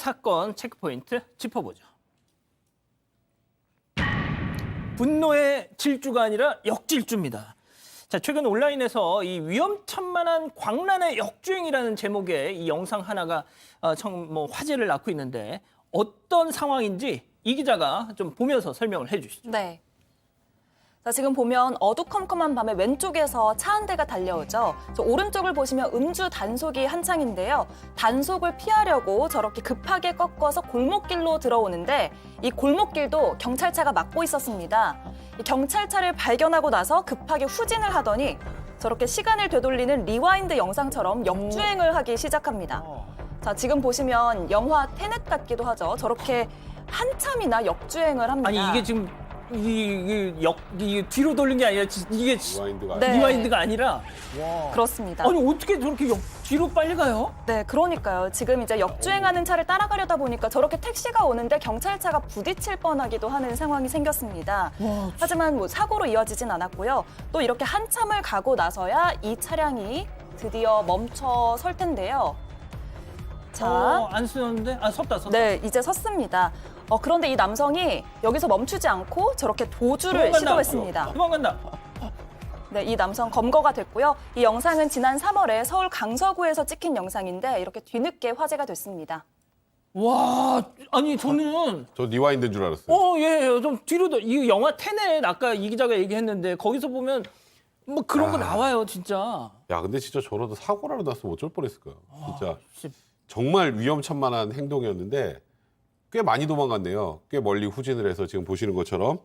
사건 체크포인트 짚어보죠. 분노의 질주가 아니라 역질주입니다. 자, 최근 온라인에서 이 위험천만한 광란의 역주행이라는 제목의 이 영상 하나가 화제를 낳고 있는데 어떤 상황인지 이 기자가 좀 보면서 설명을 해주시죠. 네. 자, 지금 보면 어두컴컴한 밤에 왼쪽에서 차 한 대가 달려오죠. 저 오른쪽을 보시면 음주 단속이 한창인데요. 단속을 피하려고 저렇게 급하게 꺾어서 골목길로 들어오는데 이 골목길도 경찰차가 막고 있었습니다. 이 경찰차를 발견하고 나서 급하게 후진을 하더니 저렇게 시간을 되돌리는 리와인드 영상처럼 역주행을 하기 시작합니다. 자, 지금 보시면 영화 테넷 같기도 하죠. 저렇게 한참이나 역주행을 합니다. 아니 이게 지금 이게 뒤로 돌린 게 아니라 이게 리와인드가 네. 리와인드가 아니라 그렇습니다. 아니 어떻게 저렇게 뒤로 빨리 가요? 네, 그러니까요. 지금 이제 역주행하는 차를 따라가려다 보니까 저렇게 택시가 오는데 경찰차가 부딪힐 뻔하기도 하는 상황이 생겼습니다. 와, 하지만 뭐 사고로 이어지진 않았고요. 또 이렇게 한참을 가고 나서야 이 차량이 드디어 멈춰 설 텐데요. 자, 안 쓰는데? 섰다. 네, 이제 섰습니다. 그런데 이 남성이 여기서 멈추지 않고 저렇게 도주를 시도했습니다. 도망간다. 네, 이 남성 검거가 됐고요. 이 영상은 지난 3월에 서울 강서구에서 찍힌 영상인데 이렇게 뒤늦게 화제가 됐습니다. 와, 아니 저는 저 리와인드인 줄 알았어요. 예, 좀 뒤로 이 영화 테넷 아까 이 기자가 얘기했는데 거기서 보면 뭐 그런 거 나와요, 진짜. 야, 근데 진짜 저러다 사고라도 났으면 어쩔 뻔했을까요? 진짜 진짜. 정말 위험천만한 행동이었는데 꽤 많이 도망갔네요. 꽤 멀리 후진을 해서 지금 보시는 것처럼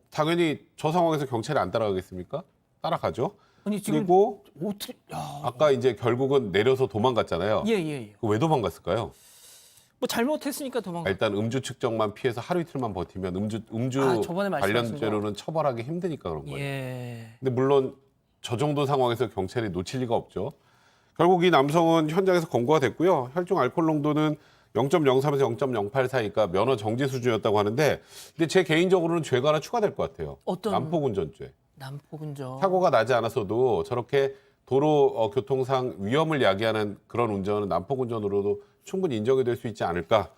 당연히 저 상황에서 경찰이 안 따라가겠습니까? 따라가죠. 아니 지금 그리고 어떻게? 야, 아까 이제 결국은 내려서 도망갔잖아요. 예. 왜 도망갔을까요? 뭐 잘못했으니까 도망가. 일단 음주 측정만 피해서 하루 이틀만 버티면 음주 저번에 말씀하신 관련죄로는 처벌하기 힘드니까 그런 거예요. 예. 근데 물론 저 정도 상황에서 경찰이 놓칠 리가 없죠. 결국 이 남성은 현장에서 검거가 됐고요. 혈중 알코올 농도는 0.03에서 0.08 사이니까 면허 정지 수준이었다고 하는데 근데 제 개인적으로는 죄가 하나 추가될 것 같아요. 어떤? 난폭운전죄. 난폭운전. 사고가 나지 않았어도 저렇게 도로 교통상 위험을 야기하는 그런 운전은 난폭운전으로도 충분히 인정이 될 수 있지 않을까.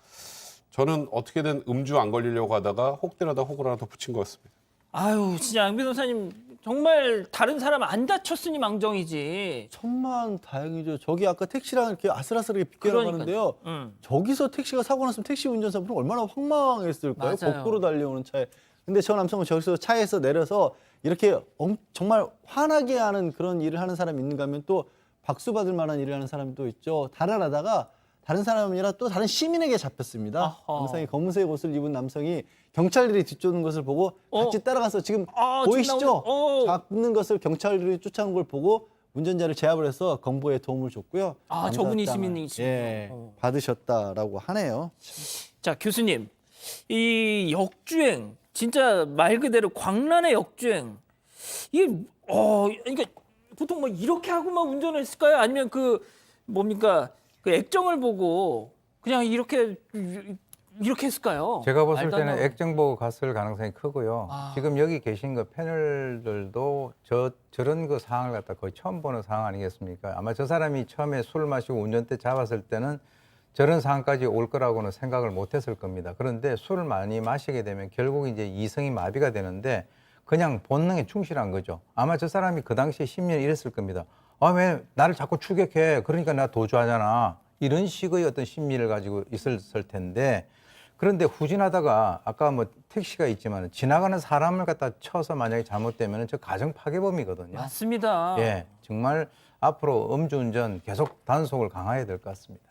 저는 어떻게든 음주 안 걸리려고 하다가 혹 때려다 혹을 하나 더 붙인 것 같습니다. 아유, 진짜 양 변호사님 정말 다른 사람 안 다쳤으니 망정이지. 천만 다행이죠. 저기 아까 택시랑 이렇게 아슬아슬하게 비껴나가는데요. 저기서 택시가 사고 났으면 택시 운전사분은 얼마나 황망했을까요? 맞아요. 거꾸로 달려오는 차에. 근데 저 남성은 저기서 차에서 내려서 이렇게 정말 화나게 하는 그런 일을 하는 사람이 있는가 하면 또 박수 받을 만한 일을 하는 사람이 또 있죠. 달아나다가 다른 사람이 아니라 또 다른 시민에게 잡혔습니다. 아하. 영상에 검은색 옷을 입은 남성이 경찰들이 뒤쫓는 것을 보고 같이 따라가서 지금 보이시죠? 지금 나오네. 잡는 것을 경찰들이 쫓아오는 걸 보고 운전자를 제압을 해서 검거에 도움을 줬고요. 저분이 감사당을, 시민이시군요. 예, 받으셨다라고 하네요. 자, 교수님. 이 역주행 진짜 말 그대로 광란의 역주행. 이게 그러니까 보통 뭐 이렇게 하고만 운전을 했을까요? 아니면 그 액정을 보고 그냥 이렇게 했을까요? 제가 봤을 말도 안 때는 나오는. 액정 보고 갔을 가능성이 크고요. 지금 여기 계신 그 패널들도 저런 그 상황을 갖다 거의 처음 보는 상황 아니겠습니까? 아마 저 사람이 처음에 술을 마시고 운전대 잡았을 때는 저런 상황까지 올 거라고는 생각을 못 했을 겁니다. 그런데 술을 많이 마시게 되면 결국 이제 이성이 마비가 되는데 그냥 본능에 충실한 거죠. 아마 저 사람이 그 당시에 심리는 이랬을 겁니다. 왜 나를 자꾸 추격해? 그러니까 나 도주하잖아. 이런 식의 어떤 심리를 가지고 있었을 텐데 그런데 후진하다가 아까 뭐 택시가 있지만 지나가는 사람을 갖다 쳐서 만약에 잘못되면 저 가정 파괴범이거든요. 맞습니다. 예, 정말 앞으로 음주운전 계속 단속을 강화해야 될 것 같습니다.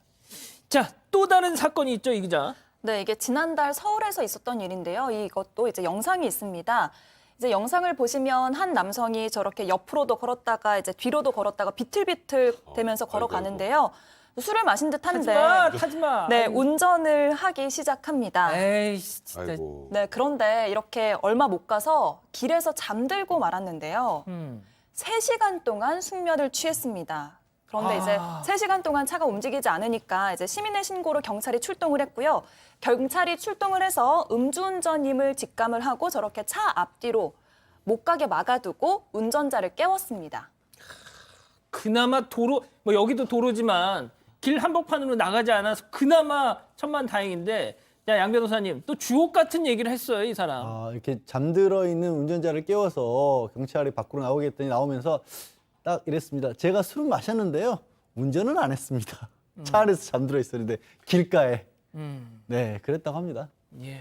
자, 또 다른 사건이 있죠, 이 기자. 네, 이게 지난달 서울에서 있었던 일인데요. 이것도 이제 영상이 있습니다. 이제 영상을 보시면 한 남성이 저렇게 옆으로도 걸었다가 이제 뒤로도 걸었다가 비틀비틀 되면서 걸어가는데요. 술을 마신 듯 하는데 타지 마. 네, 운전을 하기 시작합니다. 에이, 진짜. 아이고. 네, 그런데 이렇게 얼마 못 가서 길에서 잠들고 말았는데요. 3시간 동안 숙면을 취했습니다. 그런데 이제 3시간 동안 차가 움직이지 않으니까 이제 시민의 신고로 경찰이 출동을 했고요. 경찰이 출동을 해서 음주운전임을 직감을 하고 저렇게 차 앞뒤로 못 가게 막아두고 운전자를 깨웠습니다. 그나마 도로, 뭐 여기도 도로지만 길 한복판으로 나가지 않아서 그나마 천만다행인데, 야, 양 변호사님 또 주옥 같은 얘기를 했어요, 이 사람. 아, 이렇게 잠들어 있는 운전자를 깨워서 경찰이 밖으로 나오게 했더니 나오면서 딱 이랬습니다. 제가 술은 마셨는데요. 운전은 안 했습니다. 차 안에서 잠들어 있었는데 길가에. 네, 그랬다고 합니다. 예.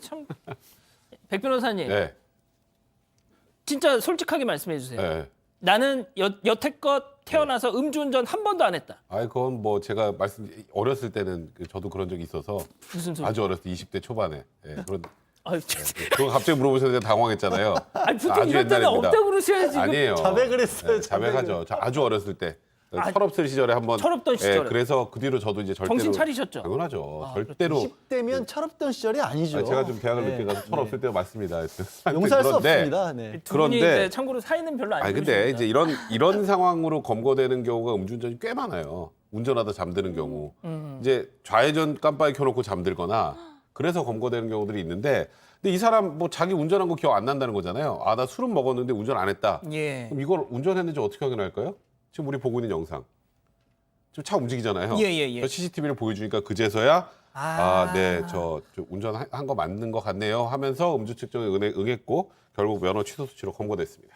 참. 백 변호사님, 네. 진짜 솔직하게 말씀해 주세요. 네. 나는 여태껏 태어나서 음주운전 한 번도 안 했다. 아, 그건 뭐 제가 어렸을 때는 저도 그런 적이 있어서 무슨 소리? 아주 어렸을 때 20대 초반에 그런 아유, 그거 갑자기 물어보셔서 제가 당황했잖아요. 아니, 보통 아주 이럴 때는 옛날입니다. 없다고 그러셔야지. 아니에요. 자백을 했어요, 자백하죠. 저 아주 어렸을 때. 아, 철없을 시절에 한번. 철없던 시절에. 그래서 그 뒤로 저도 이제 절대로. 정신 차리셨죠? 당연하죠. 절대로. 10대면 철없던 시절이 아니죠. 아니, 제가 좀 대학을 네. 늦게 가서 철없을 때가 맞습니다. 용서할 수 그런데 없습니다. 네. 두 분이 그런데- 이제 참고로 사이는 별로 안 아니 좋으십니다. 근데 이제 이런 상황으로 검거되는 경우가 음주운전이 꽤 많아요. 운전하다 잠드는 경우. 이제 좌회전 깜빡이 켜놓고 잠들거나 그래서 검거되는 경우들이 있는데 근데 이 사람 뭐 자기 운전한 거 기억 안 난다는 거잖아요. 아, 나 술은 먹었는데 운전 안 했다. 예. 그럼 이걸 운전했는지 어떻게 확인할까요? 지금 우리 보고 있는 영상. 지금 차 움직이잖아요. 예. 저 CCTV를 보여주니까 그제서야 아. 네, 저 운전한 거 맞는 거 같네요 하면서 음주 측정에 응했고 결국 면허 취소 수치로 검거됐습니다.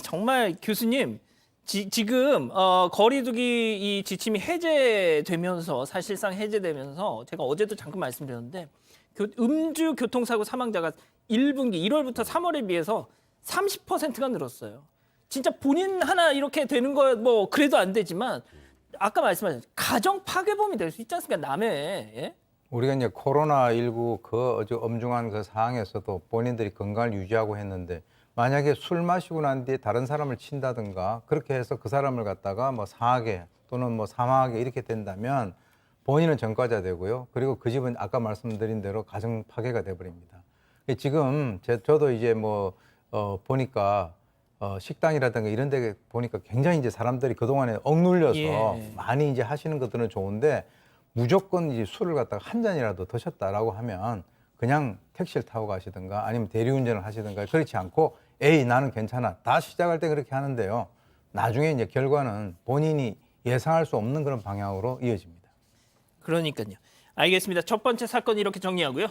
정말 교수님 지금 거리두기 이 지침이 해제되면서 사실상 해제되면서 제가 어제도 잠깐 말씀드렸는데 음주 교통사고 사망자가 1분기 1월부터 3월에 비해서 30%가 늘었어요. 진짜 본인 하나 이렇게 되는 거 뭐 그래도 안 되지만 아까 말씀하신 가정 파괴범이 될 수 있지 않습니까? 남의 예? 우리가 이제 코로나19 그 아주 엄중한 그 상황에서도 본인들이 건강을 유지하고 했는데 만약에 술 마시고 난 뒤에 다른 사람을 친다든가 그렇게 해서 그 사람을 갖다가 뭐 상하게 또는 뭐 사망하게 이렇게 된다면 본인은 전과자 되고요. 그리고 그 집은 아까 말씀드린 대로 가정 파괴가 돼버립니다. 지금 저도 이제 뭐 보니까 식당이라든가 이런 데 보니까 굉장히 이제 사람들이 그동안에 억눌려서 예. 많이 이제 하시는 것들은 좋은데 무조건 이제 술을 갖다가 한 잔이라도 드셨다라고 하면 그냥 택시를 타고 가시든가 아니면 대리운전을 하시든가 그렇지 않고 에이 나는 괜찮아 다 시작할 때 그렇게 하는데요. 나중에 이제 결과는 본인이 예상할 수 없는 그런 방향으로 이어집니다. 그러니까요. 알겠습니다. 첫 번째 사건 이렇게 정리하고요.